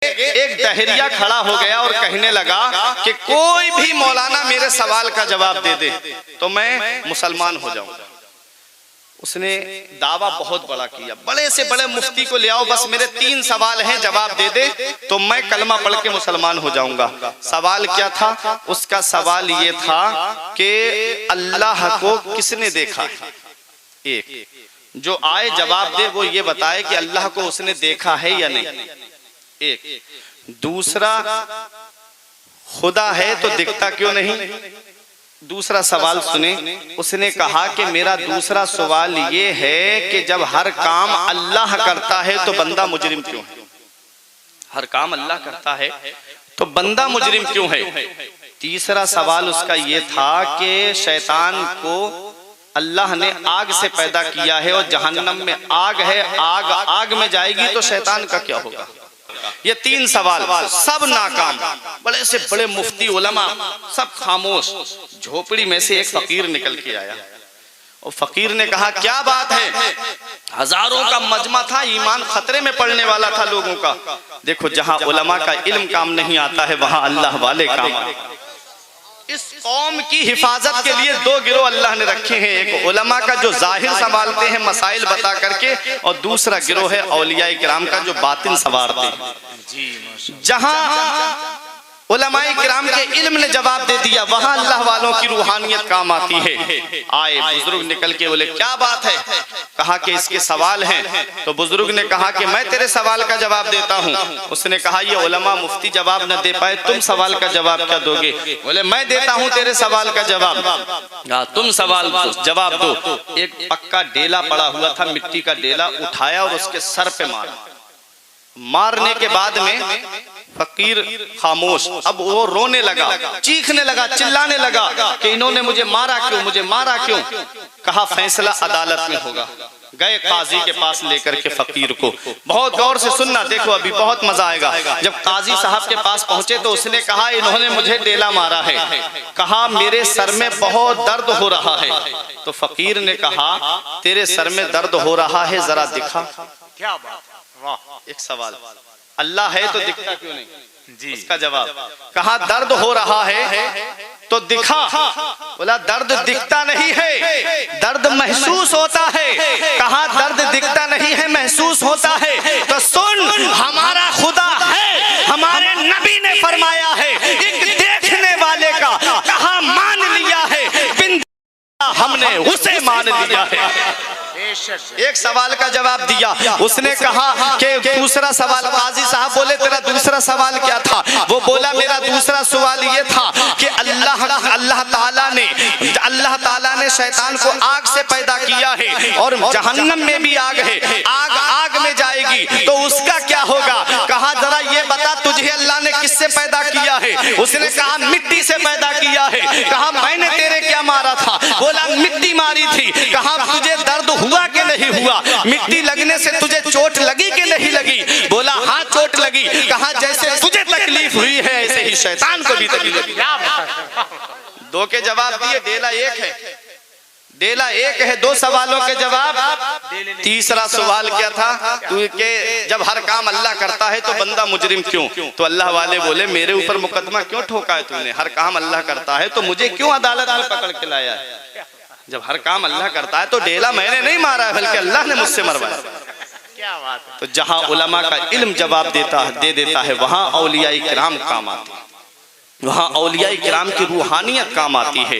एक दहरिया खड़ा हो गया और कहने लगा कि कोई भी मौलाना मेरे सवाल का जवाब दे दे तो मैं मुसलमान हो जाऊंगा। उसने दावा बहुत बड़ा किया, बड़े से बड़े मुफ्ती को ले आओ, बस मेरे 3 सवाल हैं, जवाब दे दे तो मैं कलमा पढ़ के मुसलमान हो जाऊंगा। सवाल क्या था? उसका सवाल ये था कि अल्लाह को किसने देखा है? एक जो आए जवाब दे वो ये बताए कि अल्लाह को उसने देखा है या नहीं। एक दूसरा, खुदा है तो दिखता क्यों नहीं? दूसरा सवाल सुने। उसने कहा कि मेरा दूसरा सवाल ये है कि जब हर काम अल्लाह करता है तो बंदा मुजरिम क्यों है? हर काम अल्लाह करता है तो बंदा मुजरिम क्यों है? तीसरा सवाल उसका ये था कि शैतान को अल्लाह ने आग से पैदा किया है और जहन्नम में आग है, आग में जाएगी तो शैतान का क्या होगा? ये 3 सवाल सब नाकाम। बड़े से बड़े मुफ्ती उलमा सब खामोश। झोपड़ी में से एक फकीर निकल के आया और फकीर ने कहा क्या बात है? हजारों का मजमा था, ईमान खतरे में पड़ने वाला था लोगों का। देखो जहां उलमा का इल्म काम नहीं आता है वहां अल्लाह वाले काम आते हैं। इस कौम की हिफाजत के लिए 2 गिरोह अल्लाह ने रखे हैं, एक उलमा का जो जाहिर संभालते हैं मसाइल बता करके, और दूसरा गिरोह है औलिया किराम का जो बातिन संवारते हैं। जहां उलमाए किराम के इल्म ने जवाब दे दिया वहां अल्लाह वालों की रूहानियत काम आती है। आए बुजुर्ग निकल के बोले क्या बात है? कहा कि इसके सवाल हैं। तो बुजुर्ग ने कहा कि मैं तेरे सवाल का जवाब देता हूं। उसने कहा ये उलमा मुफ्ती जवाब न दे पाए, तुम सवाल का जवाब क्या दोगे? बोले मैं देता हूं तेरे सवाल का जवाब। तुम सवाल जवाब दो। एक पक्का डेला पड़ा हुआ था, मिट्टी का डेला उठाया और उसके सर पे मारा। मारने के बाद में फकीर खामोश, अब वो रोने लगा, चीखने लगा, चिल्लाने लगा कि इन्होंने मुझे मारा क्यों, मुझे मारा क्यों? कहा फैसला अदालत में होगा। गए काजी के पास लेकर के फकीर को। बहुत गौर से सुनना, देखो अभी बहुत मजा आएगा। जब काजी साहब के पास पहुंचे तो उसने कहा इन्होंने मुझे डेला मारा है। कहा मेरे सर में बहुत दर्द हो रहा है। तो फकीर ने कहा तेरे सर में दर्द हो रहा है, जरा दिखा। क्या बात, वाह। एक सवाल, अल्लाह है तो दिखता क्यों नहीं? जी। उसका जवाब, कहा दर्द हो रहा है तो दिखा। बोला दर्द दिखता नहीं है, दर्द महसूस होता है। कहा दर्द दिखता नहीं है, महसूस होता है। तो सुन, हमारा खुदा है, हमारे नबी ने फरमाया है एक देखने वाले का कहा मान लिया है, बिन हमने उसे मान लिया है। एक सवाल का जवाब दिया। उसने कहा कि दूसरा सवाल, काजी साहब बोले तेरा दूसरा सवाल क्या था? वो बोला मेरा दूसरा सवाल ये था कि अल्लाह ताला ने शैतान को आग से पैदा किया है और जहन्नम में भी आग है, आग में जाएगी तो उसका क्या होगा? कहा जरा ये बता तुझे अल्लाह ने किससे पैदा किया है? उसने कहा मिट्टी से पैदा किया है। कहा मैंने तेरे क्या मारा था? बोला मिट्टी मारी थी। कहा तुझे दर्द हुआ कि नहीं हुआ? मिट्टी लगने से तुझे चोट लगी कि नहीं लगी? बोला हाँ चोट लगी। कहा जैसे तुझे तकलीफ हुई है ऐसे ही शैतान को भी तकलीफ हुई। 2 के जवाब दिए, डेला एक है, डेला एक है। 2 सवालों के जवाब। तीसरा सवाल क्या था? तू के जब हर काम अल्लाह करता है तो बंदा मुजरिम क्यों? तो अल्लाह वाले बोले मेरे ऊपर मुकदमा क्यों ठोका है तूने? हर काम अल्लाह करता है तो मुझे क्यों अदालत में पकड़ के लाया है? जब हर काम अल्लाह करता है तो डेला मैंने नहीं मारा है बल्कि अल्लाह ने मुझसे मरवाया। क्या बात है? तो जहां उलमा का इल्म जवाब दे देता है वहां औलिया किराम काम आते हैं, वहां औलिया किराम की रूहानियत काम आती है।